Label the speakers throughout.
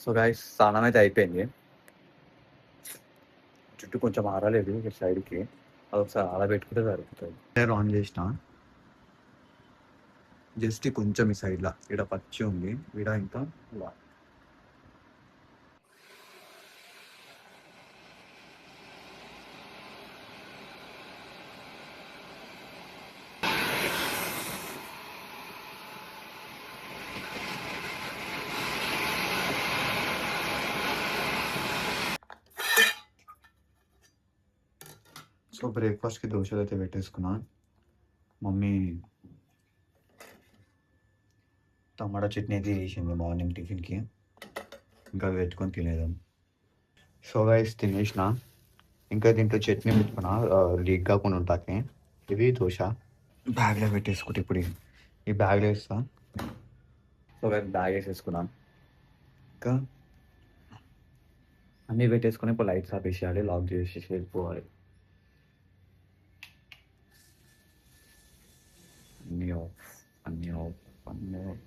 Speaker 1: So guys స్నానం అయితే అయిపోయింది. జుట్టు కొంచెం ఆరలేదు ఇక్కడ సైడ్కి, అదొకసారి ఆరబెట్టుకుంటే సరిపోతుంది. హెయిర్ ఆన్ చేసిన జస్ట్ కొంచెం ఈ సైడ్లో ఇక్కడ పచ్చి ఉంది, ఇక్కడ ఇంకా ఇలా. సో బ్రేక్ఫాస్ట్కి దోశలు అయితే పెట్టేసుకున్నా. మమ్మీ టమాటా చట్నీ అయితే చేసింది మార్నింగ్ టిఫిన్కి, ఇంకా అది పెట్టుకొని తినేదాం. సో గైస్ తినేసిన, ఇంకా దీంట్లో చట్నీ పెట్టుకున్నా లీక్ కాకుండా ఉంటాకి. ఇది దోశ బ్యాగ్లో పెట్టేసుకుంటే ఇప్పుడు ఈ బ్యాగ్లో వేస్తా. సో గైస్ బ్యాగ్ వేసేసుకున్నాను, ఇంకా అన్నీ పెట్టేసుకొని ఇప్పుడు లైట్స్ ఆపేసేయాలి, లాక్ చేసేసి వెళ్ళిపోవాలి. అన్నీ ఆఫ్, అన్నీ ఆఫ్, అన్నీ ఆఫ్.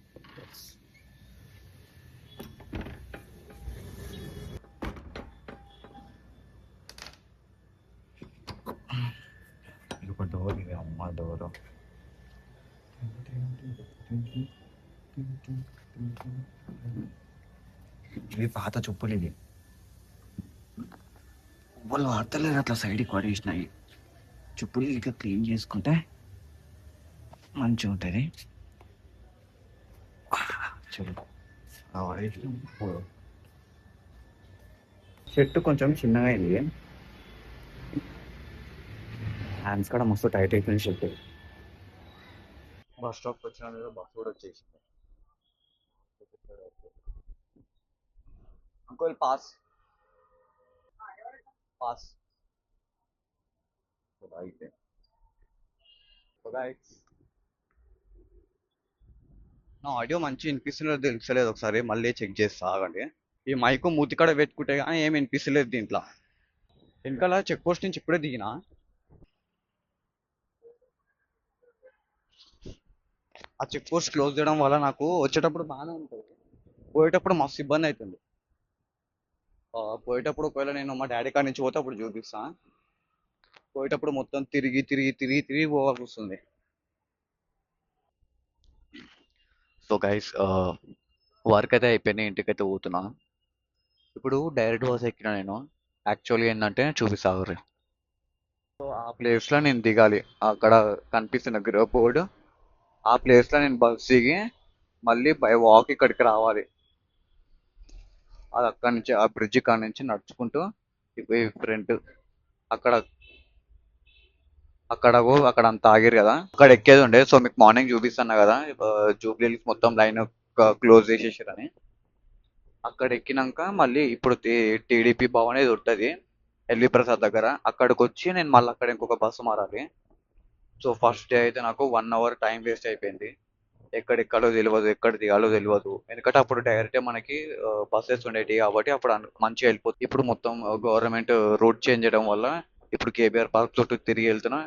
Speaker 1: ఇది ఒక డోర్, ఇది అమ్మ డోరు. ఇది పాత చెప్పులు, ఇది వాళ్ళు వాడతలేరు, అట్లా సైడ్కి పడేసినాయి. చెప్పులు ఇట్లా క్లీన్ చేసుకుంటే మంచిగా ఉంటుంది. షర్ట్ కొంచెం చిన్నగా అయింది, హ్యాండ్స్ కూడా మస్తు టైట్ అయిపోయింది షర్ట్. బస్ స్టాప్కి వచ్చిన బస్ కూడా వచ్చేసింది. Uncle pass pass. అయితే నా ఆడియో మంచిగా వినిపిస్తున్నదో తెలుస్తలేదు, ఒకసారి మళ్ళీ చెక్ చేస్తా ఆగండి. ఈ మైకు మూతికాడ పెట్టుకుంటే కానీ ఏం వినిపిస్తలేదు దీంట్లో. వెనకాల చెక్ పోస్ట్ నుంచి ఇప్పుడే దిగినా. ఆ చెక్ పోస్ట్ క్లోజ్ చేయడం వల్ల నాకు వచ్చేటప్పుడు బాగానే ఉంటుంది, పోయేటప్పుడు మస్తు ఇబ్బంది అవుతుంది. పోయేటప్పుడు ఒకవేళ నేను మా డాడీ కాడ నుంచి పోతే అప్పుడు చూపిస్తా. పోయేటప్పుడు మొత్తం తిరిగి తిరిగి తిరిగి తిరిగి పోవాల్సి వస్తుంది. సో గైస్ వర్క్ అయితే అయిపోయింది, ఇంటికైతే పోతున్నా. ఇప్పుడు డైరెక్ట్ బస్ ఎక్కిన నేను. యాక్చువల్గా ఏంటంటే చూపిస్తాను. సో ఆ ప్లేస్లో నేను దిగాలి, అక్కడ కనిపిస్తున్న బోర్డు, ఆ ప్లేస్లో నేను బస్ దిగి మళ్ళీ బై వాక్ ఇక్కడికి రావాలి. అది అక్కడి నుంచి ఆ బ్రిడ్జ్ కాడ నుంచి నడుచుకుంటూ ఫ్రంట్ అక్కడ అక్కడ అంత ఆగిరు కదా, అక్కడ ఎక్కేది ఉండే. సో మీకు మార్నింగ్ చూపిస్తున్నా కదా, జూబ్లీ మొత్తం లైన్ క్లోజ్ చేసేసారని. అక్కడ ఎక్కినాక మళ్ళీ ఇప్పుడు టీడీపీ భవన్ అనేది ఉంటుంది ఎల్వి ప్రసాద్ దగ్గర, అక్కడికి వచ్చి నేను మళ్ళీ అక్కడ ఇంకొక బస్సు మారాలి. సో ఫస్ట్ డే అయితే నాకు 1 hour టైం వేస్ట్ అయిపోయింది. ఎక్కడెక్కడో తెలియదు, ఎక్కడ దిగాలో తెలియదు. ఎందుకంటే అప్పుడు డైరెక్ట్ మనకి బస్సెస్ ఉండేవి కాబట్టి అప్పుడు మంచిగా వెళ్ళిపోతుంది. ఇప్పుడు మొత్తం గవర్నమెంట్ రూట్ చేంజ్ చేయడం వల్ల ఇప్పుడు కేబీఆర్ పార్క్ చుట్టూ తిరిగి వెళ్తున్నా,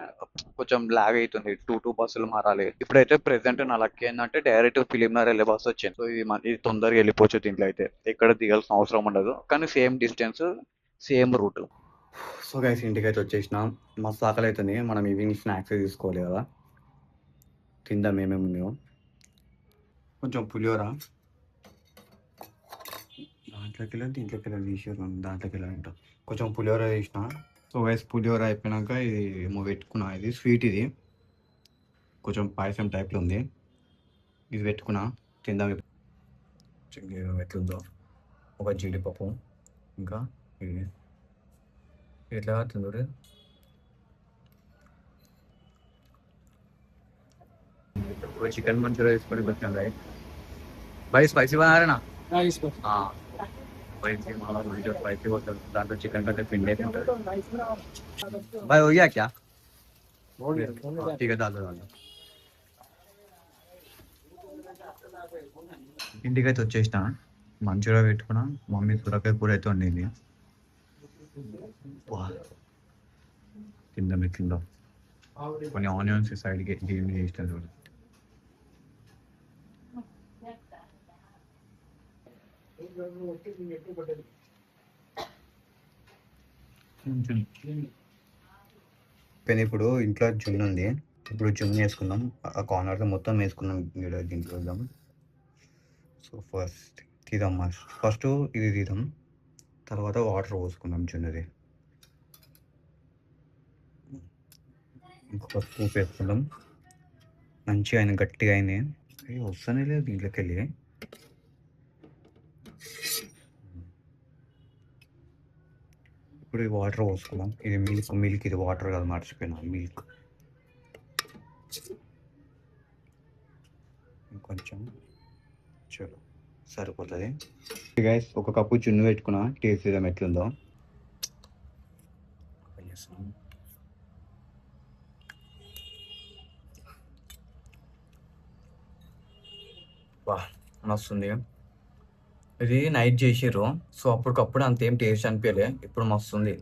Speaker 1: కొంచెం లాగ్ అవుతుంది. టూ బస్సులు మారాలి. ఇప్పుడైతే ప్రెసెంట్ నా లక్ ఏంటంటే డైరెక్ట్ ఫిలింనగర్ వెళ్ళే బస్సు వచ్చింది. సో ఇది తొందరగా వెళ్ళిపోవచ్చు, దీంట్లో అయితే ఎక్కడ దిగాల్సిన అవసరం ఉండదు, కానీ same distance same route. So guys ఇంటికి అయితే వచ్చేసినాం, మస్తు ఆకలి అవుతుంది. మనం ఈవినింగ్ స్నాక్స్ తీసుకోవాలి కదా, తిందాం ఏమేమి ఉన్నాయో. కొంచెం పులిహోర దాంట్లోకి వెళ్ళి దీంట్లోకి వెళ్ళి తీసారు, దాంట్లోకి వెళ్ళి అంట కొంచెం పులిహోర వేసిన. సో గైస్ పులిహోర అయిపోయినాక ఇది ఏమో పెట్టుకున్నా, ఇది స్వీట్, ఇది కొంచెం పాయసం టైప్లో ఉంది, ఇది పెట్టుకున్నా. తిందాం ఎట్లుందో. ఒక జీడిపప్పు, ఇంకా ఇది ఎట్లా తిందో चिकन मंचूरिया इसको भी बच्चा भाई भाई स्पाइसी बना रहे ना इसको हाँ स्पाइसी माला जो स्पाइसी होता है दांतो चिकन का पिंडे भाई हो गया क्या ठीक है दादा दादा ఇంటికైతే వచ్చేసిన, మంచూరియా పెట్టుకున్నా. మమ్మీ సొరకాయ కూర అయితే వండింది, కింద కింద కొన్ని ఆనియన్స్ సైడ్కి ఏం చేసిన చూడు. కానీ ఇప్పుడు ఇంట్లో జున్ను ఉంది. ఇప్పుడు జున్ను వేసుకుందాం. ఆ కార్నర్లో మొత్తం వేసుకుందాం. దీంట్లో వేద్దాం. సో ఫస్ట్ తీద్దాం. ఫస్ట్ ఇది తీద్దాం. తర్వాత వాటర్ పోసుకుందాం జున్నుది. ఇంకొక స్కూప్ వేసుకుందాం. మంచిగా ఆయన గట్టిగా అయినాయి. అవి వస్తూనే లేదు దీంట్లోకి వెళ్ళి. ఇప్పుడు ఈ వాటర్ పోసుకుందాం. ఇది మిల్క్ ఇది వాటర్ కాదు, మర్చిపోయినా మిల్క్. ఇంకొంచెం చలో సరిపోతుంది. గైస్ ఒక కప్పు జున్ను పెట్టుకున్నా. టేస్ట్ చేద్దాం ఎట్లుందో. వా మస్తుంది. ఇది నైట్ చేసిర్రు, సో అప్పటికప్పుడు అంతేం టేస్ట్ అనిపించలే. ఇప్పుడు మస్తుంది.